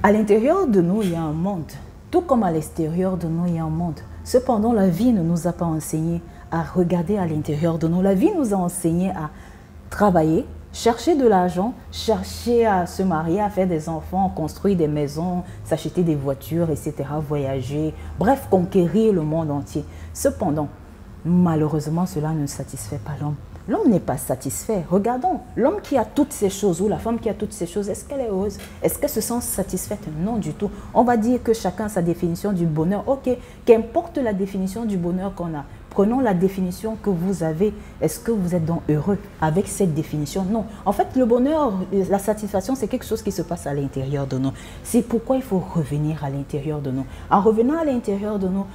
À l'intérieur de nous, il y a un monde. Tout comme à l'extérieur de nous, il y a un monde. Cependant, la vie ne nous a pas enseigné à regarder à l'intérieur de nous. La vie nous a enseigné à travailler, chercher de l'argent, chercher à se marier, à faire des enfants, construire des maisons, s'acheter des voitures, etc., voyager, bref, conquérir le monde entier. Cependant, malheureusement, cela ne satisfait pas l'homme. L'homme n'est pas satisfait. Regardons, l'homme qui a toutes ces choses ou la femme qui a toutes ces choses, est-ce qu'elle est heureuse? Est-ce qu'elle se sent satisfaite? Non du tout. On va dire que chacun a sa définition du bonheur. Ok, qu'importe la définition du bonheur qu'on a. Prenons la définition que vous avez. Est-ce que vous êtes donc heureux avec cette définition? Non. En fait, le bonheur, la satisfaction, c'est quelque chose qui se passe à l'intérieur de nous. C'est pourquoi il faut revenir à l'intérieur de nous. En revenant à l'intérieur de nous,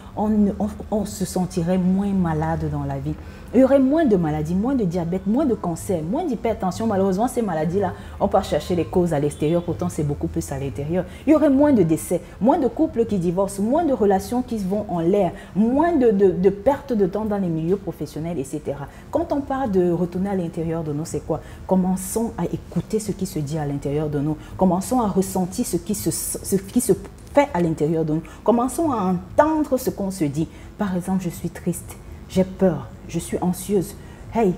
on se sentirait moins malade dans la vie. Il y aurait moins de maladies, moins de diabète, moins de cancer, moins d'hypertension. Malheureusement, ces maladies-là, on peut chercher les causes à l'extérieur, pourtant c'est beaucoup plus à l'intérieur. Il y aurait moins de décès, moins de couples qui divorcent, moins de relations qui vont en l'air, moins de pertes de temps dans les milieux professionnels, etc. Quand on parle de retourner à l'intérieur de nous, c'est quoi? Commençons à écouter ce qui se dit à l'intérieur de nous. Commençons à ressentir ce qui se fait à l'intérieur de nous. Commençons à entendre ce qu'on se dit. Par exemple, je suis triste. J'ai peur, je suis anxieuse. Hey,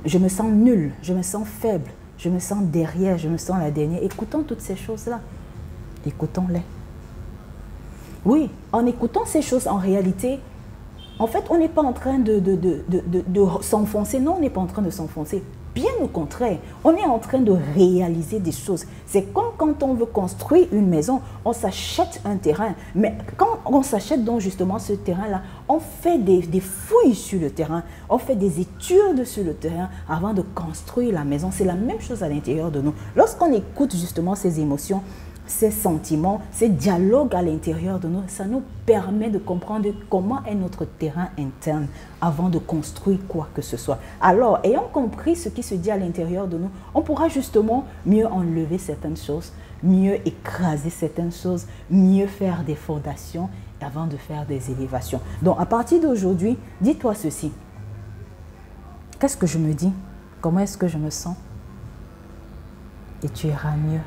je me sens nulle, je me sens faible, je me sens derrière, je me sens la dernière. Écoutons toutes ces choses-là. Écoutons-les. Oui, en écoutant ces choses, en réalité, en fait, on n'est pas en train de s'enfoncer. Non, on n'est pas en train de s'enfoncer. Bien au contraire, on est en train de réaliser des choses. C'est comme quand on veut construire une maison, on s'achète un terrain. Mais quand on s'achète donc justement ce terrain-là, on fait des fouilles sur le terrain, on fait des études sur le terrain avant de construire la maison. C'est la même chose à l'intérieur de nous. Lorsqu'on écoute justement ces émotions, ces sentiments, ces dialogues à l'intérieur de nous, ça nous permet de comprendre comment est notre terrain interne avant de construire quoi que ce soit. Alors, ayant compris ce qui se dit à l'intérieur de nous, on pourra justement mieux enlever certaines choses, mieux écraser certaines choses, mieux faire des fondations avant de faire des élévations. Donc, à partir d'aujourd'hui, dis-toi ceci. Qu'est-ce que je me dis? Comment est-ce que je me sens? Et tu iras mieux.